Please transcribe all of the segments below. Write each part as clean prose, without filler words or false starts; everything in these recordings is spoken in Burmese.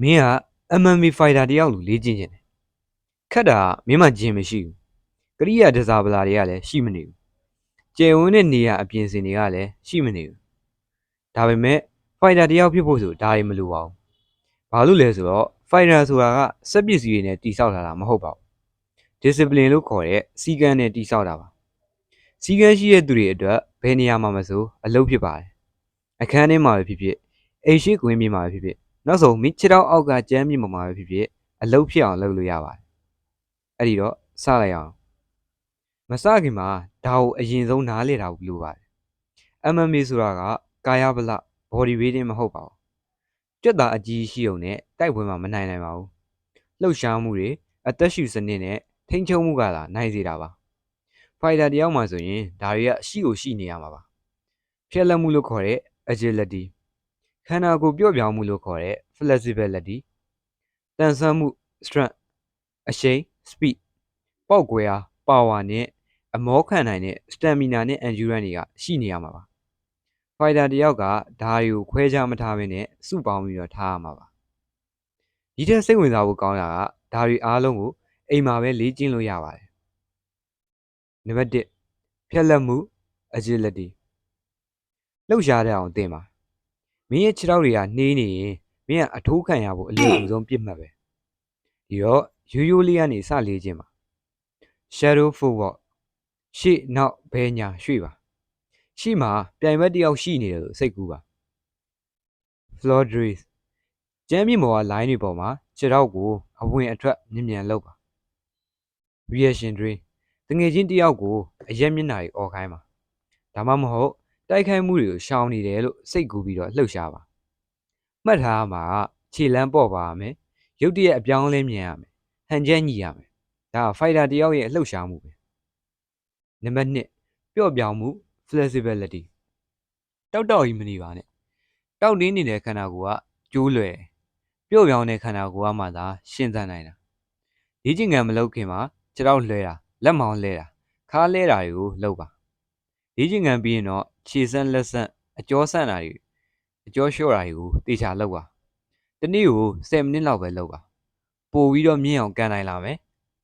မင်းက MMA fighter တယောက်လိုလေ့ကျင့်ချင်တယ်ခက်တာမင်းမှဂျင်မရှိဘူးကရိယာတစားပလာတွေကလည်းရှိမနေဘူးကျယ်ဝန်းတဲ့နေရာအပြင်စင်တွေကလည်းရှိမနေဘူးဒါပေမဲ့ fighter တယောက်ဖြစ်ဖို့ဆိုဒါတွေမလိုပါဘူးဘာလို့လဲဆိုတော့ fighter ဆိုတာကစက်ပစ္စည်းတွေနဲ့တိဆောက်ထားတာမဟုတ်ပါဘူး discipline လို့ခေါ်တဲ့စီကံနဲ့တိဆောက်တာပါစီကံရှိတဲ့သူတွေအတွက်ဘယ်နေရာမှာမဆိုအလုပ်ဖြစ်ပါတယ်အခန်းထဲမှာပဲဖြစ်ဖြစ်အိမ်ရှိကွင်းပြင်မှာပဲဖြစ်ဖြစ်နောက်ဆုံးမိချစ်တော့အောက်ကကျမ်းမြေပေါ်မှာပဲဖြစ်ဖြစ်အလုပ်ဖြစ်အောင်လုပ်လို့ရပါတယ်အဲ့ဒီတော့စလိုက်အောင်မစခင်မှာဒါကိုအရင်ဆုံးနားလည်တာကိုလိုပါတယ် MMA ဆိုတာကကာယဗလ body building မဟုတ်ပါဘူးကြက်သားအကြီးရှိုံနဲ့တိုက်ပွဲမှာမနိုင်နိုင်ပါဘူးလှုပ်ရှားမှုတွေအသက်ရှူစနစ်နဲ့ထိန်းချုပ်မှုကသာနိုင်စေတာပါဖိုင်တာတယောက်မှာဆိုရင်ဒါတွေကအရှိကိုရှိနေရမှာပါဖြက်လက်မှုလို့ခေါ်တဲ့ agility ခန္ဓာကိုယ်ပြော့ပြောင်းမှုလို့ခေါ်တဲ့ flexibility တန်ဆွမ်းမှု strength အရှိန် speed ပေါက်ကွဲအား power နဲ့အမောခံနိုင်တဲ့ stamina နဲ့ endurance တွေကရှိနေရမှာပါဖိုင်တာတယောက်ကဒါတွေကိုခွဲခြားမထားဘဲနဲ့စုပေါင်းပြီးတော့ထားရမှာပါဒီထက်စိတ်ဝင်စားဖို့ကောင်းတာကဒါတွေအားလုံးကိုအိမ်မှာပဲလေ့ကျင့်လို့ရပါတယ်နံပါတ်1ဖြက်လက်မှု agility လှုပ်ရှားတဲ့အောင်သင်ပါမင်းရဲ့ခြေထောက်တွေကနှေးနေရင်မင်းကအထိုးခံရဖို့အလွယ်ကူဆုံးပြစ်မှတ်ပဲဒီတော့ရိုးရိုးလေးကနေစလေ့ကျင့်ပါ shadow forward ရှေ့နောက်ဘဲညာရွှေ့ပါရှေ့မှာပြိုင်ဘက်တစ်ယောက်ရှိနေတယ်လို့စိတ်ကူးပါ floor drill ကျမ်းမြေပေါ်က line တွေပေါ်မှာခြေထောက်ကိုအဝင်အထွက်မြင်မြန်လုပ်ပါ reaction drill တငယ်ချင်းတစ်ယောက်ကိုအရက်မျက်နှာတွေអော်ခိုင်းပါဒါမှမဟုတ်တိုက်ခိုက်မှုတွေကိုရှောင်နေတယ်လို့စိတ်ကူးပြီးတော့လှုပ်ရှားပါမှတ်ထားမှာခြေလမ်းပေါ့ပါရမယ်ရုတ်တရက်အပြောင်းလဲမြင်ရမယ်ဟန်ချက်ညီရမယ်ဒါက fighter တယောက်ရဲ့လှုပ်ရှားမှုပဲနံပါတ်2ပျော့ပြောင်းမှု flexibility တောက်ကြီးမနေပါနဲ့တောက်တင်းနေတဲ့ခန္ဓာကိုယ်ကကျိုးလွယ်ပျော့ပြောင်းတဲ့ခန္ဓာကိုယ်ကမှသာရှင်းသန်နိုင်တာလေ့ကျင့်ခန်းမလုပ်ခင်မှာခြေထောက်လွှဲတာလက်မောင်းလဲတာခါးလဲတာတွေကိုလုပ်ပါလေ့ကျင့်ခန်းပြီးရင်တော့ခြေဆန့်လက်ဆန့်အကျောဆန့်တာတွေအကျောလျှော့တာတွေကိုတေချာလုပ်ပါတနေ့ကို10မိနစ်လောက်ပဲလုပ်ပါပို့ပြီးတော့မြင့်အောင်ကန်နိုင်လာမယ်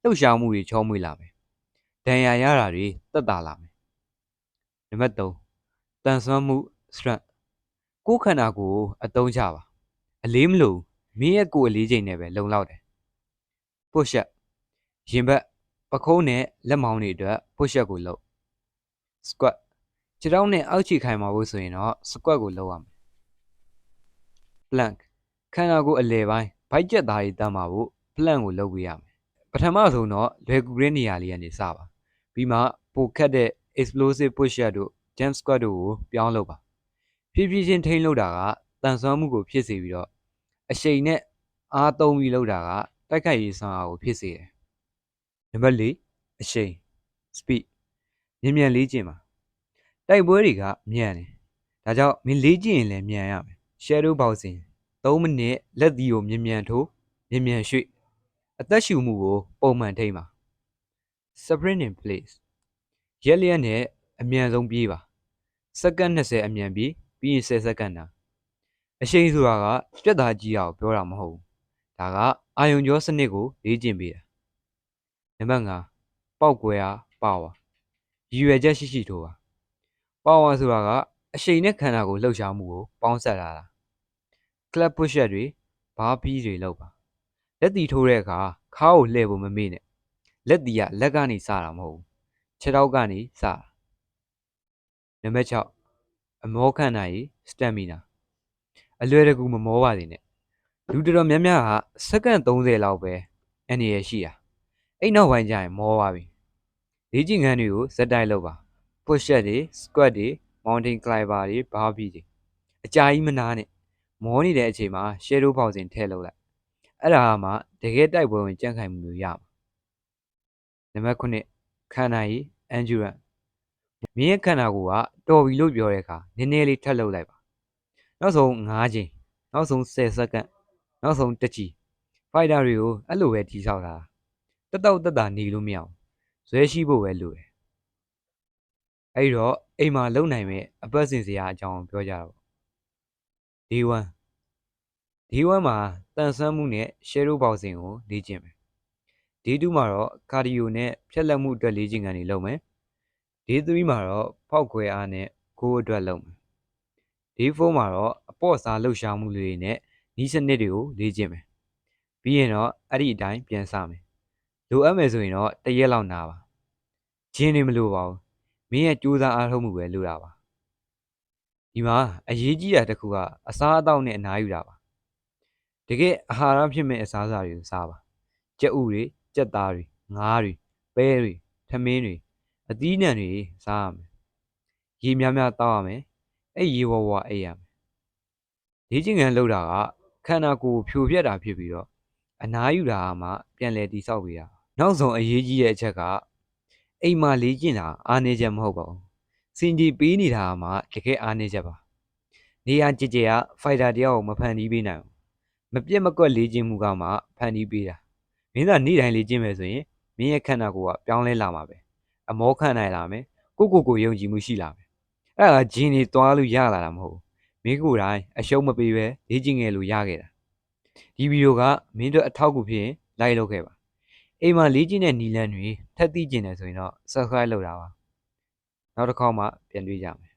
လှုပ်ရှားမှုတွေချောမွေ့လာမယ်ဒဏ်ရာရတာတွေတက်တာလာမယ်နံပါတ်3တန်ဆွမ်းမှု strength ကိုယ်ခန္ဓာကိုယ်အသုံးချပါအလေးမလို့မင်းရဲ့ကိုယ်အလေးချိန်နဲ့ပဲလုံလောက်တယ် push up ရင်ဘတ်ပခုံးနဲ့လက်မောင်းတွေအတွက် push up ကိုလုပ် squat ခြေထောက်နဲ့အောက်ခြေခိုင်မာဖို့ဆိုရင်တော့ squat ကိုလုပ်ရမယ် plank ခန္ဓာကိုယ်အလယ်ပိုင်းဗိုက်ကျက်သားတွေတန်းပါဖို့ plank ကိုလုပ်ပေးရမယ်ပထမဆုံးတော့လွယ်ကူတဲ့နေရာလေးကနေစပါပြီးမှပိုခက်တဲ့ explosive push up တို့ jump squat တို့ကိုပြောင်းလုပ်ပါဖြည်းဖြည်းချင်းထိန်းလုပ်တာကတန်ဆွမ်းမှုကိုဖြစ်စေပြီးတော့အရှိန်နဲ့အားသုံးပြီးလုပ်တာကတိုက်ခိုက်ရေးစွမ်းအားကိုဖြစ်စေတယ်နံပါတ်4အရှိန် speed မြန်မြန်လေ့ကျင့်ပါတိုက်ပွဲတွေကမြန်တယ်ဒါကြောင့်မင်းလေ့ကျင့်ရင်လည်းမြန်ရမယ် shadow boxing 3မိနစ်လက်သီးကိုမြန်မြန်ထိုးမြန်မြန်ရွှေ့အသက်ရှူမှုကိုပုံမှန်ထိန်းပါ sprint in place ရက်လျက်နဲ့အမြန်ဆုံးပြေးပါစက္ကန့်20အမြန်ပြေးပြီးရင်10စက္ကန့်နာအရှိန်ဆိုတာကကြက်သားကြီးအောင်ပြောတာမဟုတ်ဘူးဒါကအာယုံကြောစနစ်ကိုလေ့ကျင့်ပေးတာနံပါတ်5ပောက်ကွဲအားပါဝါရည်ရွယ်ချက်ရှိထိုးပါပါဝါဆိုတာကအရှိန်နဲ့ခန္ဓာကိုယ်လှုပ်ရှားမှုကိုပေါင်းစပ်လာတာ clap push up တွေဘားပီးတွေလုပ်ပါလက်တီထိုးတဲ့အခါခါးကိုလှည့်ဖို့မမေ့နဲ့လက်တီကလက်ကနေစတာမဟုတ်ဘူးခြေထောက်ကနေစတာနံပါတ်6အမောခံနိုင်ရေး stamina အလွယ်တကူမမောပါစေနဲ့လူတော်တော်များများကစက္ကန့်30လောက်ပဲအန္တရာယ်ရှိတာအဲ့နောက်ပိုင်းကျရင်မောပါပြီလေ့ကျင့်ခန်းတွေကိုဇက်တိုက်လုပ်ပါ push up တွေ squat တွေ mountain climber တွေဘားပီးတွေအကြာကြီးမနာနဲ့မောနေတဲ့အချိန်မှာ shadow boxing ထည့်လုပ်လိုက်အဲ့ဒါမှတကယ်တိုက်ပွဲဝင်ကြံ့ခိုင်မှုမျိုးရမှာနံပါတ်9ခန္ဓာရည် endurance မင်းရဲ့ခန္ဓာကိုယ်ကတော်ပြီလို့ပြောတဲ့အခါနည်းနည်းလေးထပ်လုပ်လိုက်ပါနောက်ဆုံး9ချိန်နောက်ဆုံး10စက္ကန့်နောက်ဆုံး1ချီဖိုက်တာတွေကိုအဲ့လိုပဲတီးဆောက်တာတက်တော့တက်တာနေလို့မရအောင်ဇွဲရှိဖို့ပဲလိုတယ်အဲ့တော့အိမ်မှာလုံနိုင်မဲ့အပတ်စဉ်စရာအကြောင်းပြောကြတော့ day 1 day 1မှာ တန်ဆွမ်းမှုနဲ့ shadow boxing ကိုလေ့ကျင့်မယ် Day 2မှာတော့ cardio နဲ့ဖြတ်လက်မှုအတွက်လေ့ကျင့်ခန်းတွေလုပ်မယ် Day 3မှာတော့ဖောက်ခွဲအားနဲ့ကိုယ်အတွက်လုပ်မယ် Day 4မှာတော့အပေါ့စားလှုပ်ရှားမှုတွေနဲ့နီးစနစ်တွေကိုလေ့ကျင့်မယ်ပြီးရင်တော့အဲ့ဒီအတိုင်းပြန်စမယ်လိုအပ်မယ်ဆိုရင်တော့တစ်ရက်လောက်နားပါဂျင်းနေမလို့ပါဘူးမင်းရဲ့ကြိုးစားအားထုတ်မှုပဲလိုတာပါဒီမှာအရေးကြီးတာတစ်ခုကအစားအသောက်နဲ့အနားယူတာပါတကယ်အာဟာရဖြစ်မဲ့အစားအစာတွေကိုစားပါကြက်ဥတွေကြက်သားတွေငါးတွေပဲတွေထမင်းတွေအသီးနှံတွေစားရမယ်ရေများများတောက်ရမယ်အဲ့ရေဝဝအိပ်ရမယ်လေ့ကျင့်ခန်းလုပ်တာကခန္ဓာကိုယ်ဖြိုဖျက်တာဖြစ်ပြီးတော့အနားယူတာမှပြန်လည်တည်ဆောက်ပေးတာနောက်ဆုံးအရေးကြီးတဲ့အချက်ကအိမ်မှာလေ့ကျင့်တာအားနည်းချက်မဟုတ်ပါဘူးစင်ကြီးပေးနေတာမှတကယ်အားနည်းချက်ပါနေရာကြည်ကြဲကဖိုက်တာတယောက်ကိုမဖန်တီးပေးနိုင်ဘူးမပြတ်မကွက်လေ့ကျင့်မှုကမှဖန်တီးပေးတာမင်းသာနေ့တိုင်းလေ့ကျင့်မယ်ဆိုရင်မင်းရဲ့ခန္ဓာကိုယ်ကပြောင်းလဲလာမှာပဲအမောခံနိုင်လာမယ်ကိုယုံကြည်မှုရှိလာမယ်အဲ့ဒါဂျင်းတွေသွားလို့ရလာတာမဟုတ်ဘူးမင်းကိုယ်တိုင်အရှုံးမပေးပဲလေ့ကျင့်ငယ်လို့ရခဲ့တာဒီဗီဒီယိုကမင်းတို့အထောက်အကူဖြစ်ရင် like လုပ်ခဲ့ပါအိမ်မှာလေ့ကျင့်တဲ့နည်းလမ်းတွေထပ်သိကျင်တယ်ဆိုရင်တော့ subscribe လုပ်တာပါနောက်တစ်ခေါက်မှပြန်တွေ့ကြမယ်